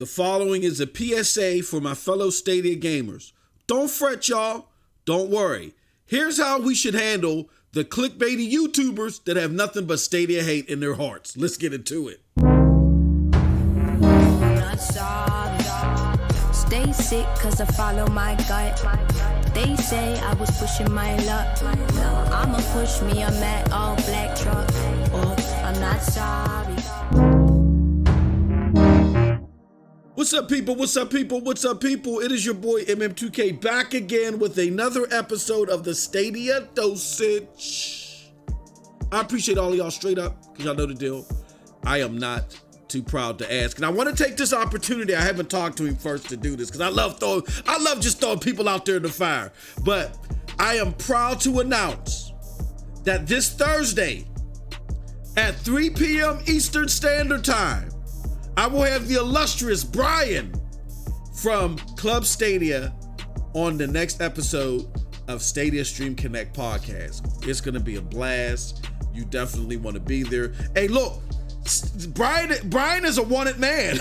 The following is a PSA for my fellow Stadia gamers. Don't fret, y'all. Don't worry. Here's how we should handle the clickbaity YouTubers that have nothing but Stadia hate in their hearts. Let's get into it. Stay sick cause I follow my gut. They say I was pushing my luck. I'ma push me a matte all black truck. Oh, I'm not sorry. What's up, people? What's up, people? What's up, people? It is your boy MM2K back again with another episode of the Stadia Dosage. I appreciate all of y'all straight up, because y'all know the deal. I am not too proud to ask. And I want to take this opportunity, I haven't talked to him first to do this, because I love just throwing people out there in the fire. But I am proud to announce that this Thursday at 3 p.m. Eastern Standard Time, I will have the illustrious Brian from Club Stadia on the next episode of Stadia Stream Connect podcast. It's going to be a blast. You definitely want to be there. Hey, look, Brian is a wanted man.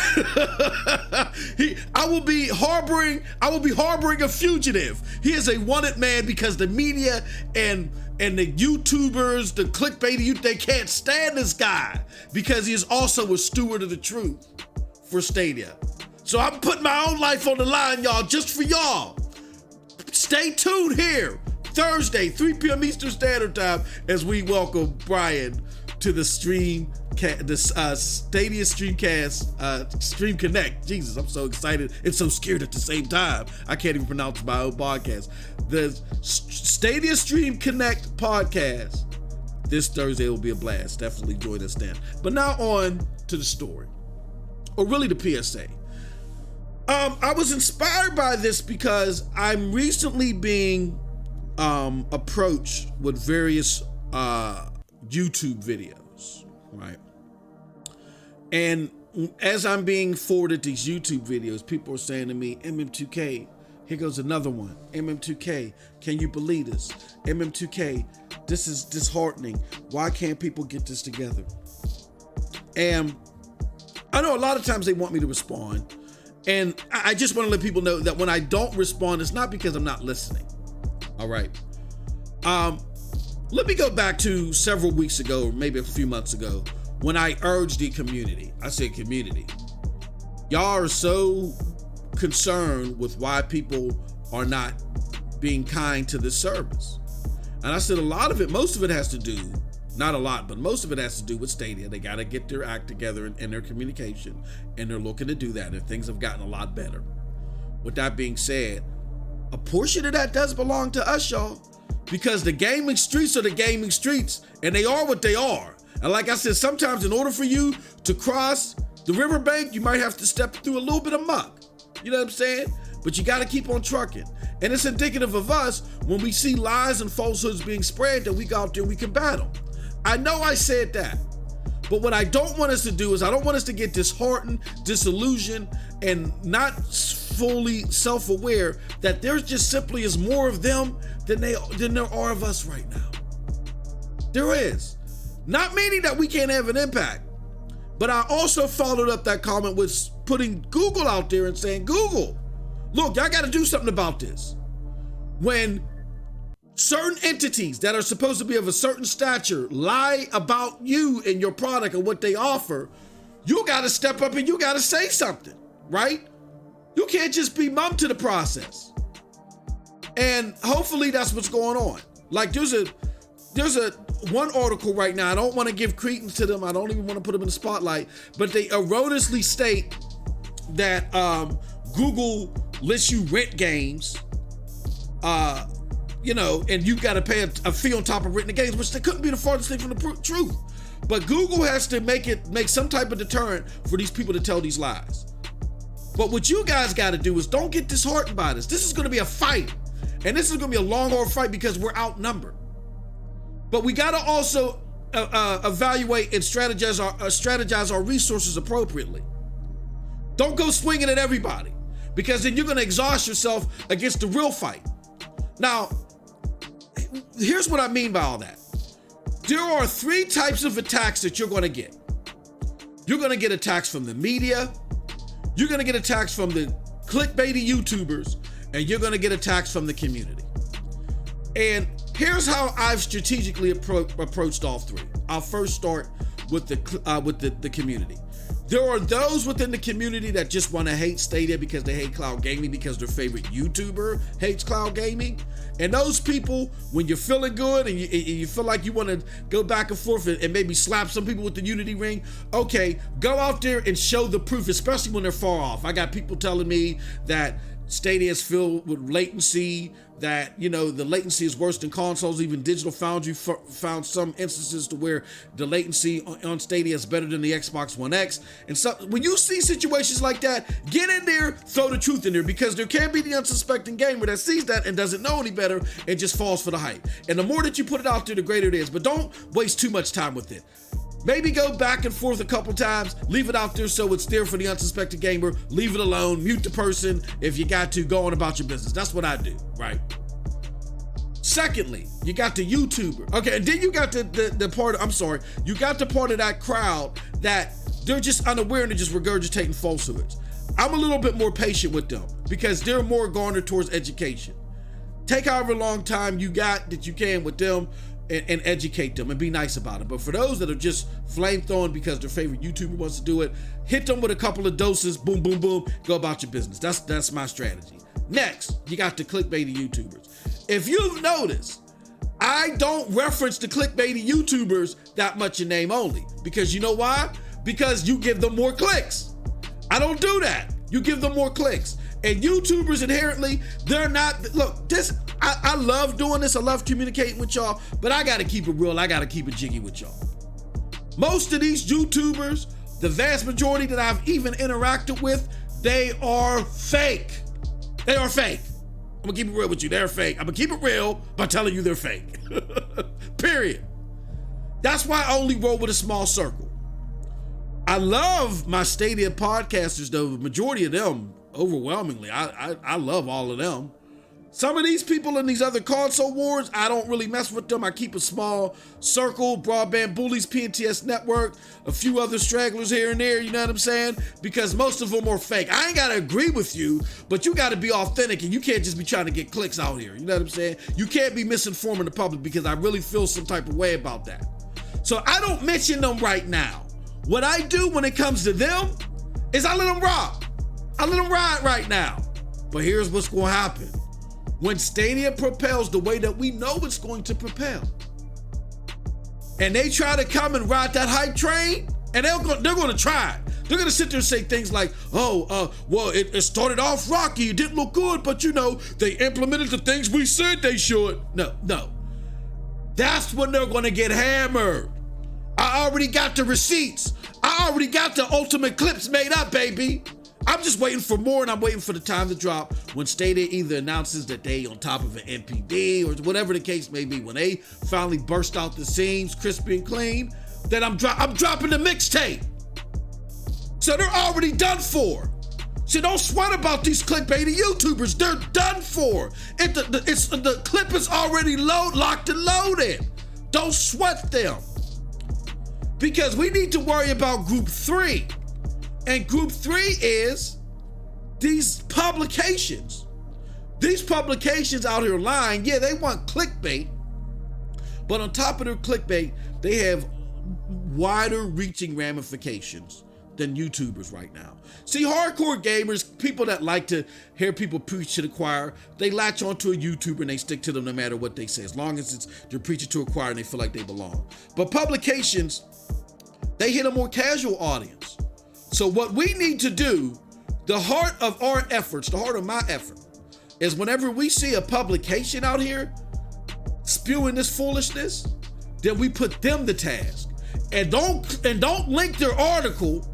I will be harboring a fugitive. He is a wanted man because the media and the YouTubers, the clickbaity, they can't stand this guy because he is also a steward of the truth for Stadia. So I'm putting my own life on the line, y'all, just for y'all. Stay tuned here, Thursday, 3 p.m. Eastern Standard Time, as we welcome Brian to the Stadia Streamcast, Stream Connect. Jesus, I'm so excited and so scared at the same time. I can't even pronounce my own podcast. The Stadia Stream Connect podcast. This Thursday will be a blast. Definitely join us then. But now on to the story, or really the PSA. I was inspired by this because I'm recently being approached with various YouTube videos, right? And as I'm being forwarded these YouTube videos, people are saying to me, MM2K, here goes another one. MM2K, can you believe this? MM2K, this is disheartening. Why can't people get this together? And I know a lot of times they want me to respond. And I just want to let people know that when I don't respond, it's not because I'm not listening. All right. Let me go back to several weeks ago, or maybe a few months ago, when I urged the community. I said, community, y'all are so concerned with why people are not being kind to this service. And I said most of it has to do, not a lot, but most of it has to do with Stadia. They got to get their act together in their communication, and they're looking to do that, and things have gotten a lot better. With that being said, a portion of that does belong to us, y'all, because the gaming streets are the gaming streets, and they are what they are. And like I said, sometimes in order for you to cross the riverbank, you might have to step through a little bit of muck. You know what I'm saying? But you got to keep on trucking. And it's indicative of us when we see lies and falsehoods being spread that we go out there and we combat them. I know I said that, but what I don't want us to do is I don't want us to get disheartened, disillusioned, and not fully self-aware that there's just simply is more of them than there are of us right now. There is. Not meaning that we can't have an impact, but I also followed up that comment with putting Google out there and saying, Google, look, y'all got to do something about this. When certain entities that are supposed to be of a certain stature lie about you and your product and what they offer, you got to step up and you got to say something, right? You can't just be mum to the process. And hopefully that's what's going on. Like there's a one article right now, I don't want to give credence to them, I don't even want to put them in the spotlight, but they erroneously state that Google lets you rent games, and you got to pay a fee on top of renting the games, which they couldn't be the farthest thing from the truth. But Google has to make some type of deterrent for these people to tell these lies. But what you guys got to do is don't get disheartened by this. This is going to be a fight, and this is going to be a long, hard fight because we're outnumbered. But we got to also evaluate and strategize our resources appropriately. Don't go swinging at everybody, because then you're going to exhaust yourself against the real fight. Now, here's what I mean by all that. There are 3 types of attacks that you're going to get. You're going to get attacks from the media. You're gonna get attacks from the clickbaity YouTubers, and you're gonna get attacks from the community. And here's how I've strategically approached all three. I'll first start with the community. There are those within the community that just want to hate Stadia because they hate cloud gaming because their favorite YouTuber hates cloud gaming. And those people, when you're feeling good and you feel like you want to go back and forth and maybe slap some people with the Unity ring, okay, go out there and show the proof, especially when they're far off. I got people telling me that Stadia is filled with latency, that, you know, the latency is worse than consoles. Even Digital Foundry found some instances to where the latency on Stadia is better than the Xbox One X. And so when you see situations like that, get in there, throw the truth in there, because there can be the unsuspecting gamer that sees that and doesn't know any better and just falls for the hype. And the more that you put it out there, the greater it is. But don't waste too much time with it. Maybe go back and forth a couple times, leave it out there so it's there for the unsuspecting gamer, leave it alone, mute the person. If you got to, go on about your business. That's what I do, right? Secondly, you got the YouTuber. Okay, and then you got the part, you got the part of that crowd that they're just unaware and they're just regurgitating falsehoods. I'm a little bit more patient with them because they're more garnered towards education. Take however long time you got that you can with them, and educate them and be nice about it. But for those that are just flame throwing because their favorite YouTuber wants to do it, hit them with a couple of doses, boom, boom, boom, go about your business. That's my strategy. Next, you got the clickbaity YouTubers. If you've noticed, I don't reference the clickbaity YouTubers that much in name only, because you know why? Because you give them more clicks. I don't do that. You give them more clicks. And YouTubers inherently, they're not, look, this, I love doing this. I love communicating with y'all, but I gotta keep it real. I gotta keep it jiggy with y'all. Most of these YouTubers, the vast majority that I've even interacted with, they are fake. They are fake. I'm gonna keep it real with you. They're fake. I'm gonna keep it real by telling you they're fake. Period. That's why I only roll with a small circle. I love my Stadia podcasters, though. The majority of them, overwhelmingly, I love all of them. Some of these people in these other console wars, I don't really mess with them. I keep a small circle, Broadband Bullies, PNTS Network, a few other stragglers here and there, you know what I'm saying? Because most of them are fake. I ain't gotta agree with you, but you gotta be authentic and you can't just be trying to get clicks out here, you know what I'm saying? You can't be misinforming the public because I really feel some type of way about that. So I don't mention them right now. What I do when it comes to them is I let them rock. I let them ride right now. But here's what's gonna happen. When Stadia propels the way that we know it's going to propel, and they try to come and ride that hype train, and they're going to try it. They're going to sit there and say things like, well, it started off rocky, it didn't look good, but you know, they implemented the things we said they should. No. That's when they're going to get hammered. I already got the receipts. I already got the ultimate clips made up, baby. I'm just waiting for more, and I'm waiting for the time to drop when Stadia either announces that they on top of an MPD or whatever the case may be. When they finally burst out the seams, crispy and clean, then I'm dropping the mixtape. So they're already done for. So don't sweat about these clickbaity YouTubers. They're done for. The clip is already locked and loaded. Don't sweat them. Because we need to worry about group 3. And group 3 is these publications. These publications out here lying, yeah, they want clickbait, but on top of their clickbait, they have wider reaching ramifications than YouTubers right now. See, hardcore gamers, people that like to hear people preach to the choir, they latch onto a YouTuber and they stick to them no matter what they say, as long as they're preaching to a choir and they feel like they belong. But publications, they hit a more casual audience. So what we need to do, the heart of our efforts, the heart of my effort, is whenever we see a publication out here spewing this foolishness, then we put them to task. And don't link their article,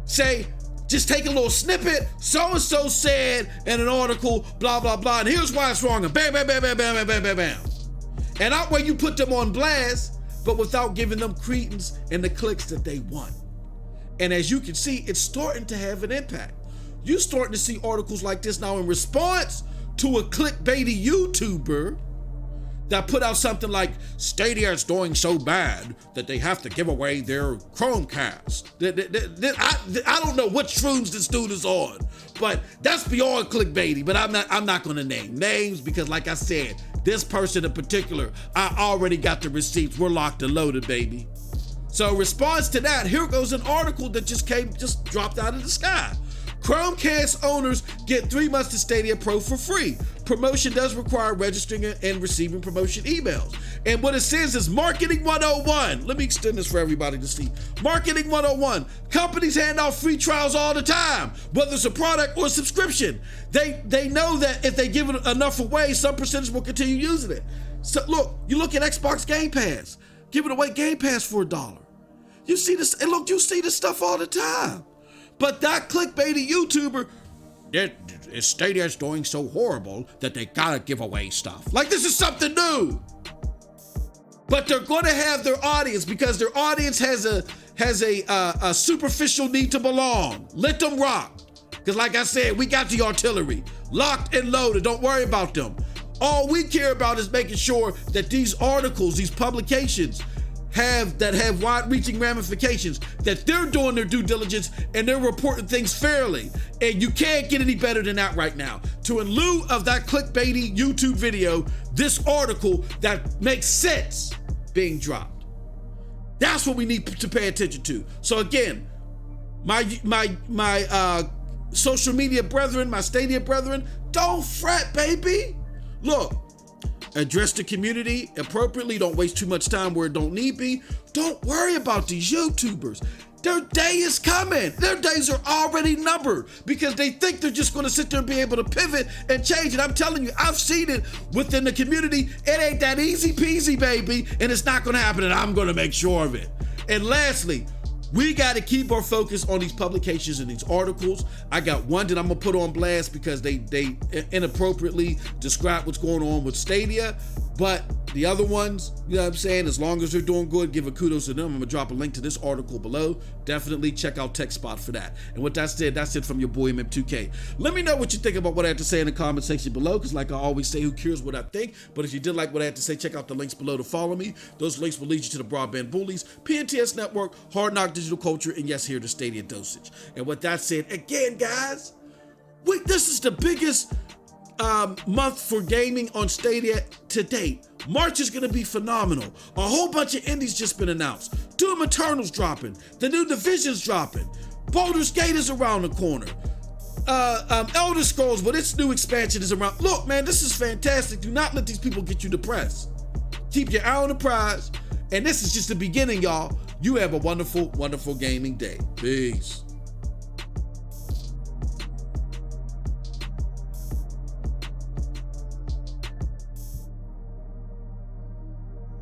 say, just take a little snippet, so-and-so said in an article, blah, blah, blah, and here's why it's wrong, and bam, bam, bam, bam, bam, bam, bam, bam, bam. And that way you put them on blast, but without giving them credence and the clicks that they want. And as you can see, it's starting to have an impact. You're starting to see articles like this now in response to a clickbaity YouTuber that put out something like Stadia is doing so bad that they have to give away their Chromecast. I don't know what shrooms this dude is on, but that's beyond clickbaity. But I'm not gonna name names because, like I said, this person in particular, I already got the receipts. We're locked and loaded, baby. So in response to that, here goes an article that just dropped out of the sky. Chromecast owners get 3 months to Stadia Pro for free. Promotion does require registering and receiving promotion emails. And what it says is Marketing 101. Let me extend this for everybody to see. Marketing 101. Companies hand out free trials all the time, whether it's a product or a subscription. They know that if they give it enough away, some percentage will continue using it. So look, you look at Xbox Game Pass, giving away Game Pass for $1. You see this, and look, you see this stuff all the time. But that clickbaity YouTuber, Stadia's doing so horrible that they gotta give away stuff. Like this is something new. But they're gonna have their audience because their audience has a superficial need to belong. Let them rock. Because like I said, we got the artillery locked and loaded. Don't worry about them. All we care about is making sure that these articles, these publications, have wide-reaching ramifications, that they're doing their due diligence and they're reporting things fairly. And you can't get any better than that right now. To in lieu of that clickbaity YouTube video, this article that makes sense being dropped. That's what we need to pay attention to. So again, my social media brethren, my Stadia brethren, don't fret, baby. Look, address the community appropriately. Don't waste too much time where it don't need be. Don't worry about these YouTubers. Their day is coming. Their days are already numbered because they think they're just going to sit there and be able to pivot and change it. I'm telling you, I've seen it within the community. It ain't that easy peasy, baby, and it's not going to happen, and I'm going to make sure of it. And lastly, we got to keep our focus on these publications and these articles. I got one that I'm going to put on blast because they inappropriately describe what's going on with Stadia. But the other ones, you know what I'm saying, as long as they're doing good, give a kudos to them. I'm going to drop a link to this article below. Definitely check out TechSpot for that. And with that said, that's it from your boy MM2K. Let me know what you think about what I have to say in the comment section below, because like I always say, who cares what I think? But if you did like what I had to say, check out the links below to follow me. Those links will lead you to the Broadband Bullies, PNTS Network, Hard Knock Digital Culture, and yes, here to Stadia Dosage. And with that said, again, guys, this is the biggest month for gaming on Stadia to date. March is going to be phenomenal. A whole bunch of indies just been announced. Doom Eternal's dropping. The new Division's dropping. Baldur's Gate is around the corner. Elder Scrolls with its new expansion is around. Look, man, this is fantastic. Do not let these people get you depressed. Keep your eye on the prize. And this is just the beginning, y'all. You have a wonderful, wonderful gaming day. Peace.